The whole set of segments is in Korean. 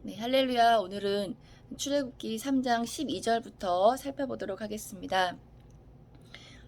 네, 할렐루야. 오늘은 출애굽기 3장 12절부터 살펴보도록 하겠습니다.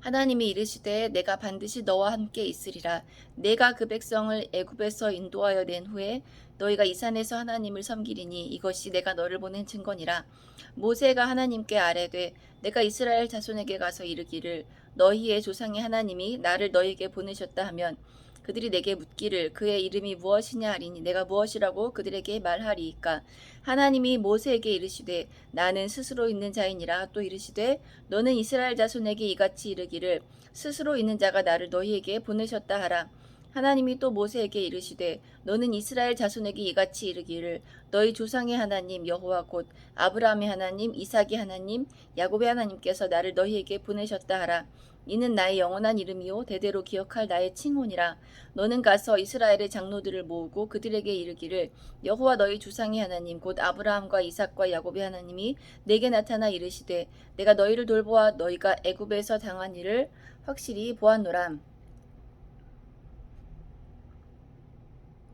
하나님이 이르시되 내가 반드시 너와 함께 있으리라. 내가 그 백성을 애굽에서 인도하여 낸 후에 너희가 이 산에서 하나님을 섬기리니 이것이 내가 너를 보낸 증거니라. 모세가 하나님께 아뢰되 내가 이스라엘 자손에게 가서 이르기를 너희의 조상의 하나님이 나를 너희에게 보내셨다 하면 그들이 내게 묻기를 그의 이름이 무엇이냐 하리니 내가 무엇이라고 그들에게 말하리이까. 하나님이 모세에게 이르시되 나는 스스로 있는 자이니라. 또 이르시되 너는 이스라엘 자손에게 이같이 이르기를 스스로 있는 자가 나를 너희에게 보내셨다 하라. 하나님이 또 모세에게 이르시되 너는 이스라엘 자손에게 이같이 이르기를 너희 조상의 하나님 여호와 곧 아브라함의 하나님 이삭의 하나님 야곱의 하나님께서 나를 너희에게 보내셨다 하라. 이는 나의 영원한 이름이요 대대로 기억할 나의 칭호니라. 너는 가서 이스라엘의 장로들을 모으고 그들에게 이르기를 여호와 너희 조상의 하나님 곧 아브라함과 이삭과 야곱의 하나님이 내게 나타나 이르시되 내가 너희를 돌보아 너희가 애굽에서 당한 일을 확실히 보았노라.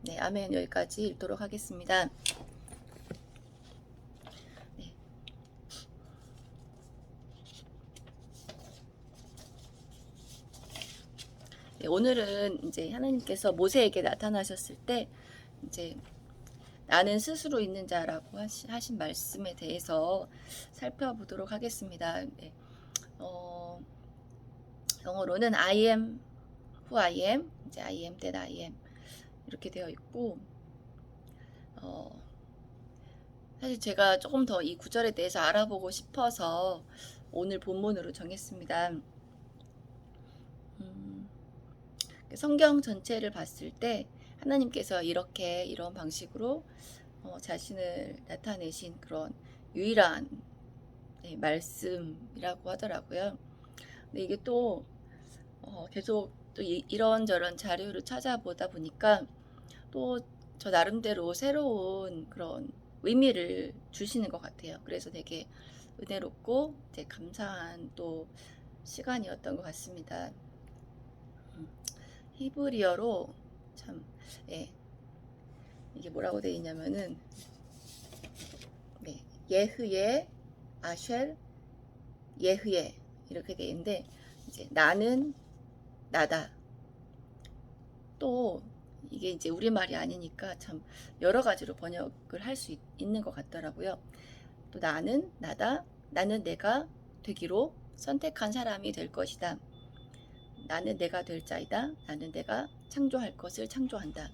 네, 아멘. 여기까지 읽도록 하겠습니다. 네. 네, 오늘은 이제 하나님께서 모세에게 나타나셨을 때 이제 나는 스스로 있는 자라고 하신 말씀에 대해서 살펴보도록 하겠습니다. 네. 영어로는 I am who I am, 이제 I am that I am 이렇게 되어 있고, 사실 제가 조금 더 이 구절에 대해서 알아보고 싶어서 오늘 본문으로 정했습니다. 성경 전체를 봤을 때 하나님께서 이런 방식으로 자신을 나타내신 그런 유일한 말씀이라고 하더라고요. 근데 이게 또 계속 또 이런저런 자료를 찾아보다 보니까 또 저 나름대로 새로운 그런 의미를 주시는 것 같아요. 그래서 되게 은혜롭고 되게 감사한 또 시간이었던 것 같습니다. 히브리어로 참, 예, 이게 뭐라고 되어 있냐면은, 네, 예흐예, 아쉘, 예흐예 이렇게 되어 있는데 이제 나는 나다. 또 이게 이제 우리말이 아니니까 참 여러 가지로 번역을 할 수 있는 것 같더라고요. 또 나는 나다. 나는 내가 되기로 선택한 사람이 될 것이다. 나는 내가 될 자이다. 나는 내가 창조할 것을 창조한다.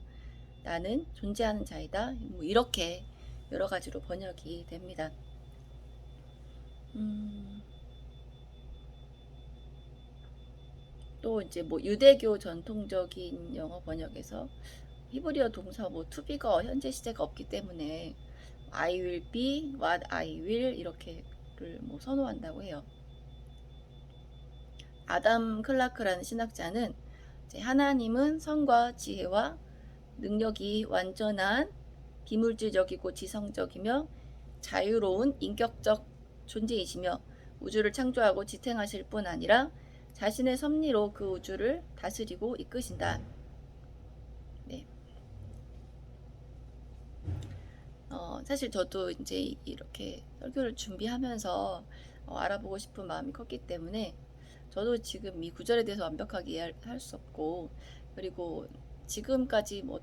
나는 존재하는 자이다. 뭐 이렇게 여러 가지로 번역이 됩니다. 또 이제 뭐 유대교 전통적인 영어 번역에서 히브리어 동사 뭐 to be가 현재 시제가 없기 때문에 I will be what I will 이렇게를 뭐 선호한다고 해요. 아담 클라크라는 신학자는 하나님은 성과 지혜와 능력이 완전한 비물질적이고 지성적이며 자유로운 인격적 존재이시며 우주를 창조하고 지탱하실 뿐 아니라 자신의 섭리로 그 우주를 다스리고 이끄신다. 네. 사실 저도 이제 이렇게 설교를 준비하면서 알아보고 싶은 마음이 컸기 때문에 저도 지금 이 구절에 대해서 완벽하게 이해할 수 없고, 그리고 지금까지 뭐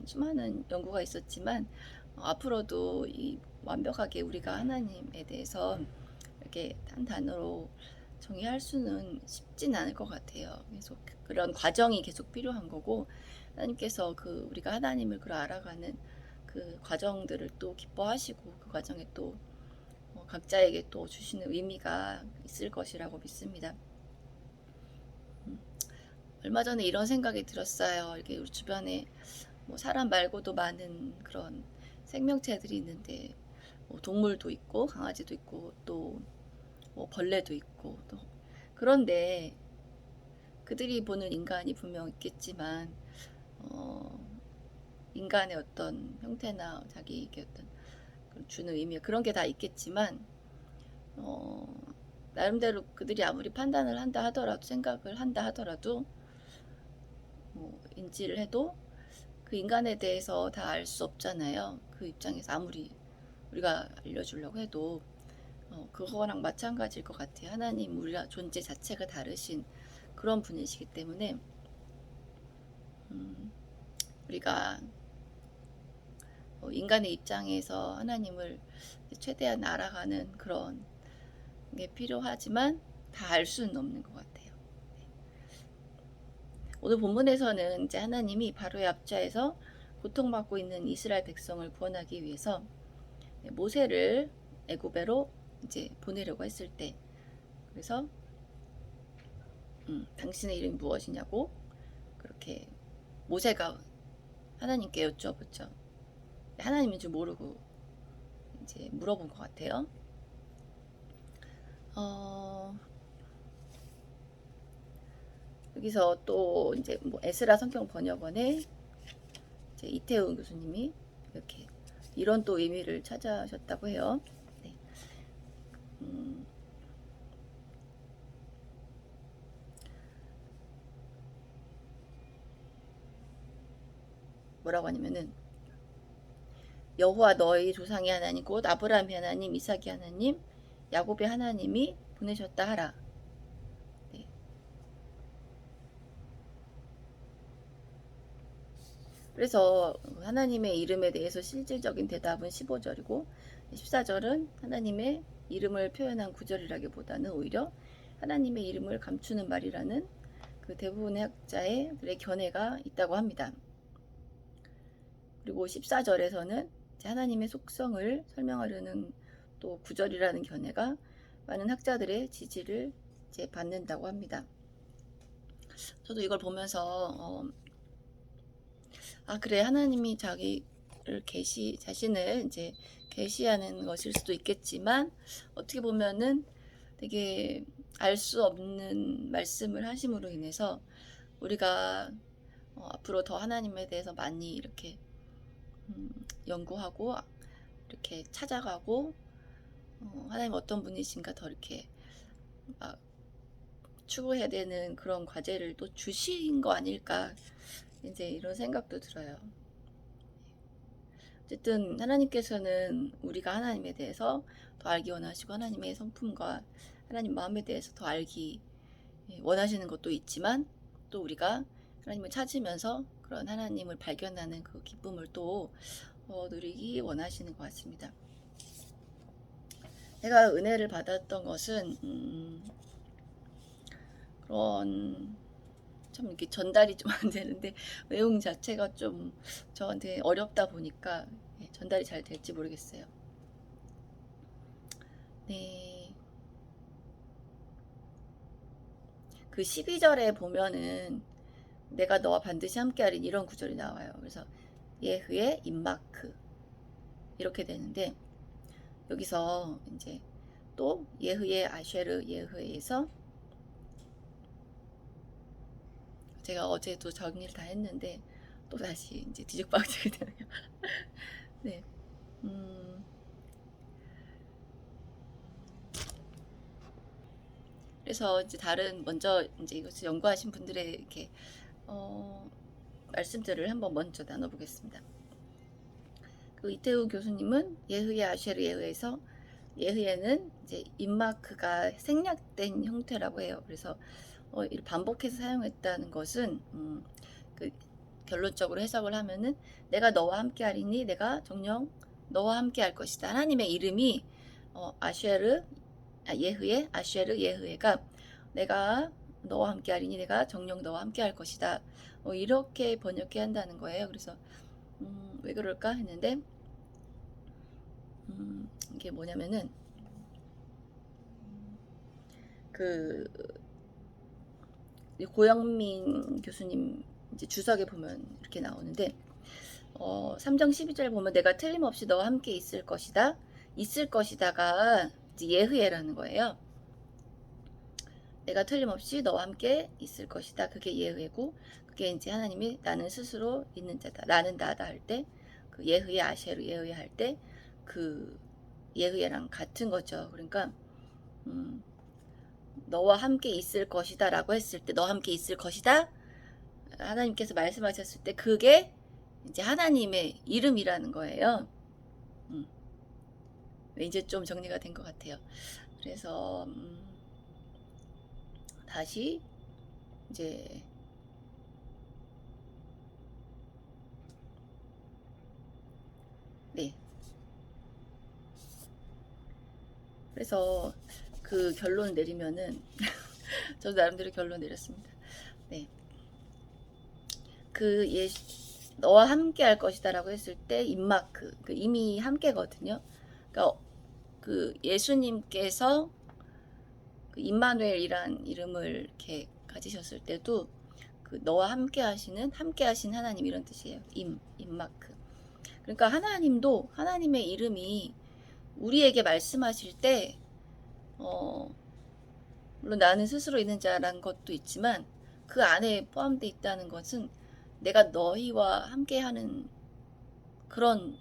수많은 연구가 있었지만 앞으로도 이 완벽하게 우리가 하나님에 대해서 이렇게 한 단어로 정의할 수는 쉽진 않을 것 같아요. 계속 그런 과정이 계속 필요한 거고, 하나님께서 우리가 하나님을 알아가는 그 과정들을 또 기뻐하시고 그 과정에 또 각자에게 또 주시는 의미가 있을 것이라고 믿습니다. 얼마 전에 이런 생각이 들었어요. 이렇게 우리 주변에 뭐 사람 말고도 많은 그런 생명체들이 있는데 뭐 동물도 있고 강아지도 있고 또 뭐 벌레도 있고 또 그런데 그들이 보는 인간이 분명 있겠지만 인간의 어떤 형태나 자기에게 어떤 주는 의미 그런 게 다 있겠지만 나름대로 그들이 아무리 판단을 한다 하더라도 생각을 한다 하더라도 뭐 인지를 해도 그 인간에 대해서 다 알 수 없잖아요. 그 입장에서 아무리 우리가 알려주려고 해도 그거랑 마찬가지일 것 같아요. 하나님 우리가 존재 자체가 다르신 그런 분이시기 때문에 우리가 인간의 입장에서 하나님을 최대한 알아가는 그런 게 필요하지만 다 알 수는 없는 것 같아요. 오늘 본문에서는 이제 하나님이 바로의 앞좌에서 고통받고 있는 이스라엘 백성을 구원하기 위해서 모세를 애굽으로 이제 보내려고 했을 때, 그래서 당신의 이름이 무엇이냐고 그렇게 모세가 하나님께 여쭈어봤죠. 하나님인 줄 모르고 이제 물어본 것 같아요. 여기서 또 이제 뭐 에스라 성경 번역원에 이제 이태훈 교수님이 이렇게 이런 또 의미를 찾아셨다고 해요. 네. 뭐라고 하냐면은 여호와 너희 조상의 하나님 곧 아브라함의 하나님 이삭의 하나님 야곱의 하나님이 보내셨다 하라. 네. 그래서 하나님의 이름에 대해서 실질적인 대답은 15절이고 14절은 하나님의 이름을 표현한 구절이라기보다는 오히려 하나님의 이름을 감추는 말이라는 그 대부분의 학자들의 견해가 있다고 합니다. 그리고 14절에서는 하나님의 속성을 설명하려는 또 구절이라는 견해가 많은 학자들의 지지를 이제 받는다고 합니다. 저도 이걸 보면서 그래 하나님이 자기를 자신을 이제 계시하는 것일 수도 있겠지만 어떻게 보면은 되게 알 수 없는 말씀을 하심으로 인해서 우리가 앞으로 더 하나님에 대해서 많이 이렇게 연구하고 이렇게 찾아가고 하나님 어떤 분이신가 더 이렇게 추구해야 되는 그런 과제를 또 주신 거 아닐까 이제 이런 생각도 들어요. 어쨌든 하나님께서는 우리가 하나님에 대해서 더 알기 원하시고 하나님의 성품과 하나님 마음에 대해서 더 알기 원하시는 것도 있지만 또 우리가 하나님을 찾으면서 그런 하나님을 발견하는 그 기쁨을 또 누리기 원하시는 것 같습니다. 내가 은혜를 받았던 것은 그런 참 이렇게 전달이 좀 안 되는데 내용 자체가 좀 저한테 어렵다 보니까 전달이 잘 될지 모르겠어요. 네. 그 12절에 보면은 내가 너와 반드시 함께하리니 이런 구절이 나와요. 그래서 예흐의 임마크 이렇게 되는데 여기서 이제 또 예흐의 아쉐르 예흐에서 제가 어제도 정리를 다 했는데 또 다시 이제 뒤죽박죽이 되네요. 네. 그래서 이제 먼저 이제 이것을 연구하신 분들의 이렇게 말씀들을 한번 먼저 나눠보겠습니다. 그 이태우 교수님은 예흐의 아쉐르 예흐에서 예흐에는 이제 임마크가 생략된 형태라고 해요. 그래서 반복해서 사용했다는 것은 그 결론적으로 해석을 하면은 내가 너와 함께하리니 내가 정녕 너와 함께할 것이다. 하나님의 이름이 예흐의 아쉐르 예흐에가 내가 너와 함께하리니 내가 정녕 너와 함께할 것이다. 이렇게 번역해야 한다는 거예요. 그래서 왜 그럴까 했는데 이게 뭐냐면은 그 고영민 교수님 이제 주석에 보면 이렇게 나오는데 3장 12절 보면 내가 틀림없이 너와 함께 있을 것이다. 있을 것이다가 이제 예흐에라는 거예요. 내가 틀림없이 너와 함께 있을 것이다. 그게 예흐에고 그게 이제 하나님이 나는 스스로 있는 자다. 나는 나다 할 때 그 예흐에 아쉐르 예흐에 할 때 그 예흐에랑 같은 거죠. 그러니까 너와 함께 있을 것이다 라고 했을 때 너와 함께 있을 것이다 하나님께서 말씀하셨을 때 그게 이제 하나님의 이름이라는 거예요. 음. 이제 좀 정리가 된 것 같아요. 그래서 다시 이제 네. 그래서 그 결론 내리면은 저도 나름대로 결론 내렸습니다. 네. 그 너와 함께 할 것이다라고 했을 때 임마크 그 이미 함께거든요. 그러니까 그 예수님께서 그 임마누엘이란 이름을 이렇게 가지셨을 때도 그 너와 함께 하신 하나님 이런 뜻이에요. 임마크. 그러니까 하나님도 하나님의 이름이 우리에게 말씀하실 때 물론 나는 스스로 있는 자라는 것도 있지만 그 안에 포함되어 있다는 것은 내가 너희와 함께하는 그런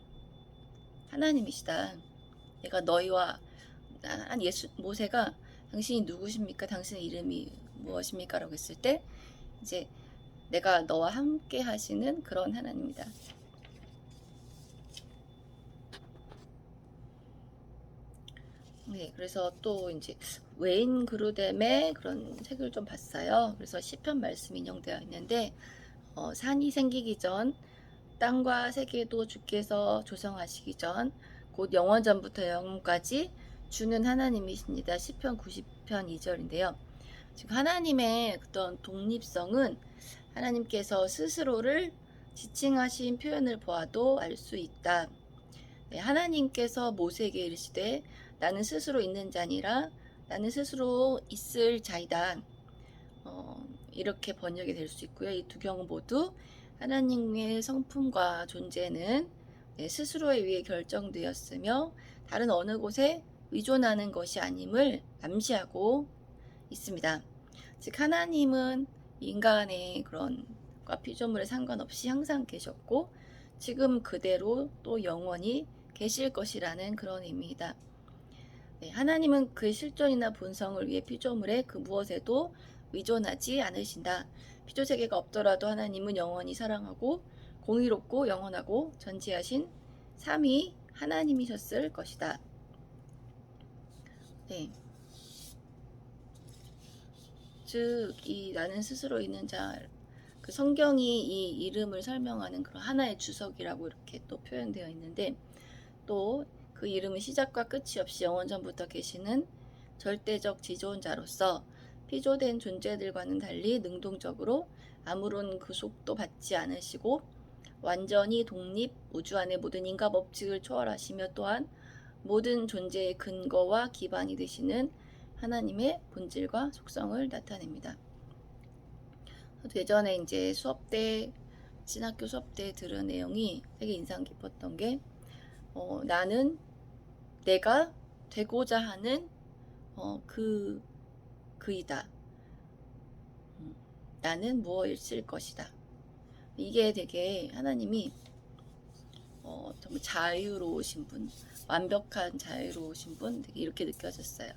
하나님이시다. 내가 너희와 한 모세가 당신이 누구십니까? 당신의 이름이 무엇입니까? 라고 했을 때 이제 내가 너와 함께 하시는 그런 하나님이다. 네, 그래서 또 이제 웨인 그루뎀의 그런 책을 좀 봤어요. 그래서 시편 말씀 인용되어 있는데 산이 생기기 전 땅과 세계도 주께서 조성하시기 전 곧 영원전부터 영원까지 주는 하나님이십니다. 시편 90편 2절인데요. 지금 하나님의 어떤 독립성은 하나님께서 스스로를 지칭하신 표현을 보아도 알 수 있다. 네, 하나님께서 모세에게 이르시되 나는 스스로 있는 자니라 나는 스스로 있을 자이다. 이렇게 번역이 될 수 있고요. 이 두 경우 모두 하나님의 성품과 존재는 스스로에 의해 결정되었으며 다른 어느 곳에 의존하는 것이 아님을 암시하고 있습니다. 즉 하나님은 인간의 그런 피조물에 상관없이 항상 계셨고 지금 그대로 또 영원히 계실 것이라는 그런 의미이다. 네, 하나님은 그의 실존이나 본성을 위해 피조물의 그 무엇에도 의존하지 않으신다. 피조세계가 없더라도 하나님은 영원히 사랑하고 공의롭고 영원하고 전지하신 삼위 하나님이셨을 것이다. 네. 즉, 이 나는 스스로 있는 자, 그 성경이 이 이름을 설명하는 그런 하나의 주석이라고 이렇게 또 표현되어 있는데 또 그 이름은 시작과 끝이 없이 영원전부터 계시는 절대적 지존자로서 피조된 존재들과는 달리 능동적으로 아무런 구속도 받지 않으시고 완전히 독립, 우주 안의 모든 인과 법칙을 초월하시며 또한 모든 존재의 근거와 기반이 되시는 하나님의 본질과 속성을 나타냅니다. 예전에 이제 신학교 수업 때 들은 내용이 되게 인상 깊었던 게 나는 내가 되고자 하는 그이다. 나는 무엇일 것이다. 이게 되게 하나님이 정말 자유로우신 분, 완벽한 자유로우신 분, 되게 이렇게 느껴졌어요.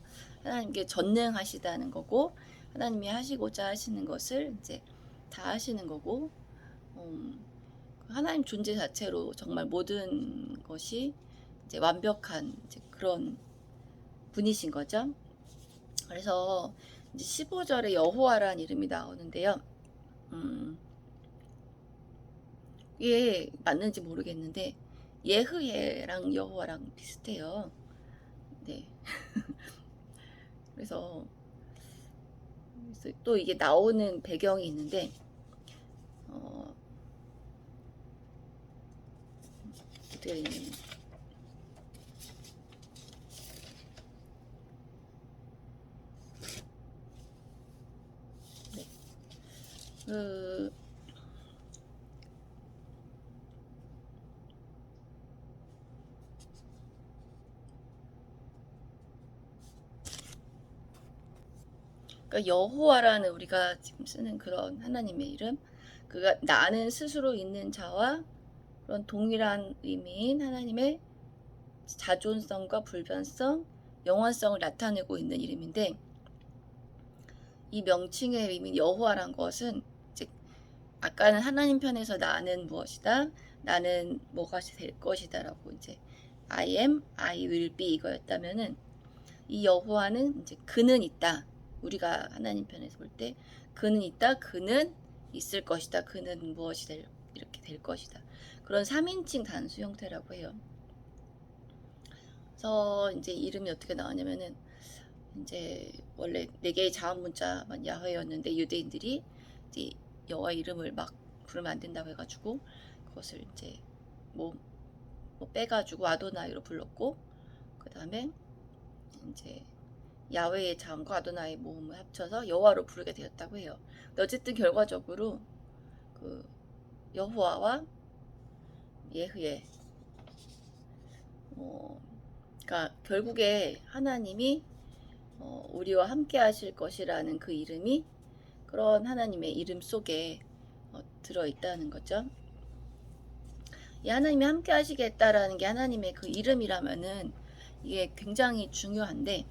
하나님께 전능하시다는 거고, 하나님이 하시고자 하시는 것을 이제 다 하시는 거고, 하나님 존재 자체로 정말 모든 것이 이제 완벽한 이제 그런 분이신 거죠. 그래서 이제 15절에 여호와라는 이름이 나오는데요. 이게 맞는지 모르겠는데 예흐예랑 여호와랑 비슷해요. 네. 그래서 또 이게 나오는 배경이 있는데 어떻게 있냐면 네. 그러니까 여호와라는 우리가 지금 쓰는 그런 하나님의 이름, 그가 나는 스스로 있는 자와 그런 동일한 의미인 하나님의 자존성과 불변성, 영원성을 나타내고 있는 이름인데 이 명칭의 의미 여호와란 것은 즉 아까는 하나님 편에서 나는 무엇이다, 나는 뭐가 될 것이다라고 이제 I am, I will be 이거였다면은 이 여호와는 이제 그는 있다. 우리가 하나님 편에서 볼 때 그는 있다. 그는 있을 것이다. 그는 무엇이 이렇게 될 것이다. 그런 3인칭 단수 형태라고 해요. 그래서 이제 이름이 어떻게 나왔냐면은 이제 원래 4개의 자음 문자만 야훼였는데 유대인들이 이제 여호와 이름을 막 부르면 안 된다고 해가지고 그것을 이제 뭐 빼가지고 아도나이로 불렀고, 그 다음에 이제 야훼의 자음과 아도나이 모음을 합쳐서 여호와로 부르게 되었다고 해요. 근데 어쨌든 결과적으로 그 여호와와 예흐예, 그러니까 결국에 하나님이 우리와 함께 하실 것이라는 그 이름이 그런 하나님의 이름 속에 들어있다는 거죠. 이 하나님이 함께 하시겠다라는 게 하나님의 그 이름이라면은 이게 굉장히 중요한데,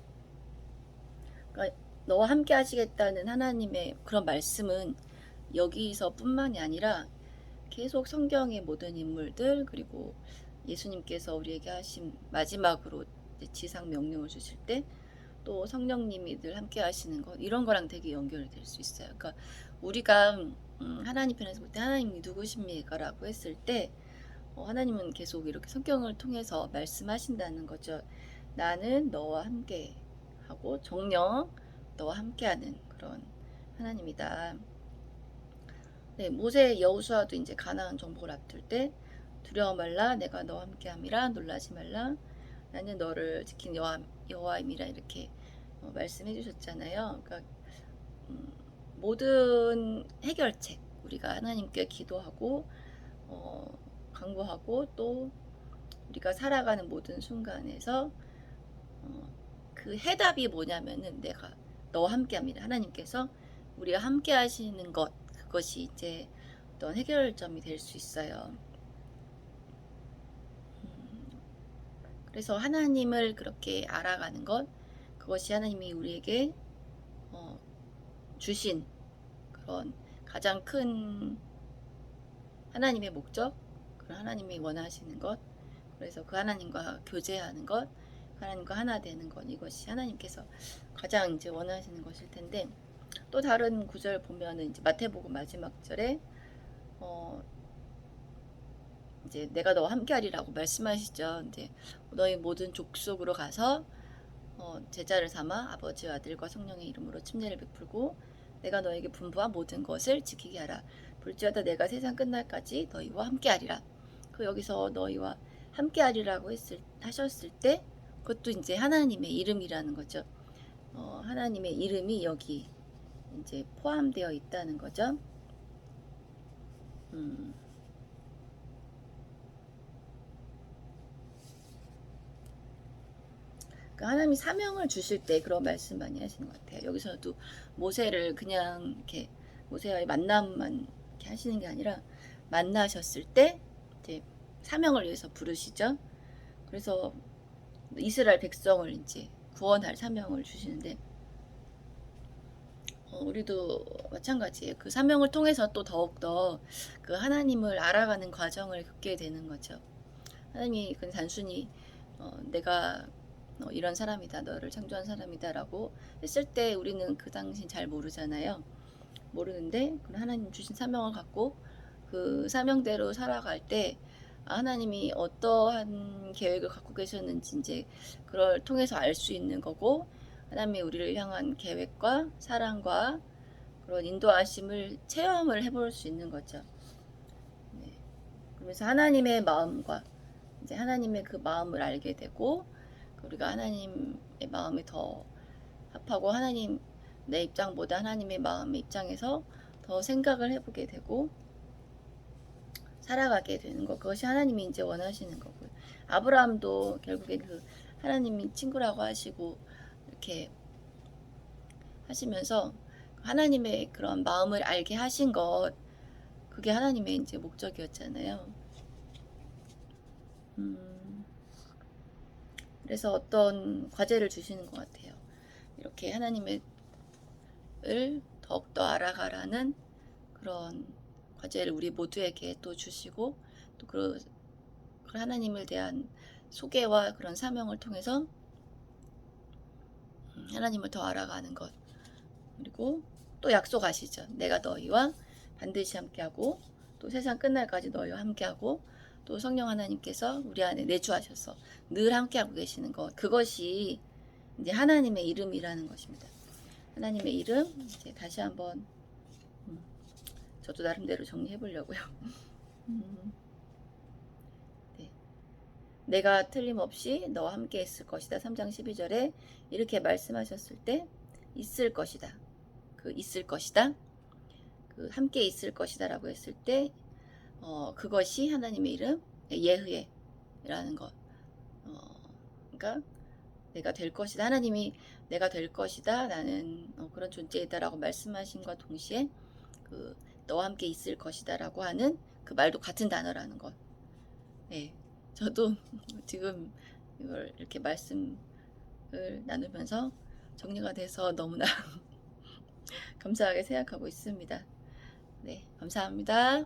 그러니까 너와 함께 하시겠다는 하나님의 그런 말씀은 여기서 뿐만이 아니라 계속 성경의 모든 인물들, 그리고 예수님께서 우리에게 하신 마지막으로 지상 명령을 주실 때 또 성령님이 늘 함께 하시는 것, 이런 거랑 되게 연결이 될 수 있어요. 그러니까 우리가 하나님 편에서 볼 때 하나님이 누구십니까? 라고 했을 때 하나님은 계속 이렇게 성경을 통해서 말씀하신다는 거죠. 나는 너와 함께 하고 정녕 너와 함께하는 그런 하나님이다. 네, 모세 여호수아도 이제 가나안 정복을 앞둘 때 두려워 말라 내가 너와 함께함이라 놀라지 말라 나는 너를 지킨 여호와임이라 이렇게 말씀해 주셨잖아요. 그러니까 모든 해결책, 우리가 하나님께 기도하고 간구하고 또 우리가 살아가는 모든 순간에서 그 해답이 뭐냐면은 내가 너와 함께합니다. 하나님께서 우리와 함께 하시는 것, 그것이 이제 어떤 해결점이 될 수 있어요. 그래서 하나님을 그렇게 알아가는 것, 그것이 하나님이 우리에게 주신 그런 가장 큰 하나님의 목적, 그런 하나님이 원하시는 것, 그래서 그 하나님과 교제하는 것, 하나님과 하나 되는 것, 이것이 하나님께서 가장 이제 원하시는 것일 텐데, 또 다른 구절 보면은 이제 마태복음 마지막 절에 이제 내가 너와 함께하리라고 말씀하시죠. 이제 너희 모든 족속으로 가서 제자를 삼아 아버지와 아들과 성령의 이름으로 침례를 베풀고 내가 너에게 분부한 모든 것을 지키게 하라. 볼지어다 내가 세상 끝날까지 너희와 함께하리라. 그 여기서 너희와 함께하리라고 하셨을 때 그것도 이제 하나님의 이름이라는 거죠. 하나님의 이름이 여기 이제 포함되어 있다는 거죠. 그러니까 하나님이 사명을 주실 때 그런 말씀 많이 하시는 것 같아요. 여기서도 모세를 그냥 이렇게 모세와의 만남만 이렇게 하시는 게 아니라 만나셨을 때 이제 사명을 위해서 부르시죠. 그래서 이스라엘 백성을 이제 구원할 사명을 주시는데 우리도 마찬가지예요. 그 사명을 통해서 또 더욱더 그 하나님을 알아가는 과정을 겪게 되는 거죠. 하나님이 그냥 단순히 내가 이런 사람이다, 너를 창조한 사람이다 라고 했을 때 우리는 그 당시 잘 모르잖아요. 모르는데 하나님 주신 사명을 갖고 그 사명대로 살아갈 때 하나님이 어떠한 계획을 갖고 계셨는지 이제 그걸 통해서 알 수 있는 거고, 하나님이 우리를 향한 계획과 사랑과 그런 인도하심을 체험을 해볼 수 있는 거죠. 네. 그러면서 하나님의 마음과 이제 하나님의 그 마음을 알게 되고, 우리가 하나님의 마음에 더 합하고 하나님 내 입장보다 하나님의 마음의 입장에서 더 생각을 해보게 되고 살아가게 되는 것, 그것이 하나님이 이제 원하시는 거고요. 아브라함도 결국에 그 하나님이 친구라고 하시고 이렇게 하시면서 하나님의 그런 마음을 알게 하신 것, 그게 하나님의 이제 목적이었잖아요. 그래서 어떤 과제를 주시는 것 같아요. 이렇게 하나님을 더욱더 알아가라는 그런 과제를 우리 모두에게 또 주시고, 또 그 하나님을 대한 소개와 그런 사명을 통해서 하나님을 더 알아가는 것. 그리고 또 약속하시죠. 내가 너희와 반드시 함께하고 또 세상 끝날까지 너희와 함께하고 또 성령 하나님께서 우리 안에 내주하셔서 늘 함께하고 계시는 것. 그것이 이제 하나님의 이름이라는 것입니다. 하나님의 이름 이제 다시 한번 저도 나름대로 정리해 보려고요. 네. 내가 틀림없이 너와 함께 있을 것이다. 3장 12절에 이렇게 말씀하셨을 때 있을 것이다. 그 있을 것이다. 그 함께 있을 것이다라고 했을 때 그것이 하나님의 이름 예흐예라는 것. 그러니까 내가 될 것이다. 하나님이 내가 될 것이다. 나는 그런 존재이다라고 말씀하신과 동시에 그 너와 함께 있을 것이다라고 하는 그 말도 같은 단어라는 것. 네, 저도 지금 이걸 이렇게 말씀을 나누면서 정리가 돼서 너무나 감사하게 생각하고 있습니다. 네, 감사합니다.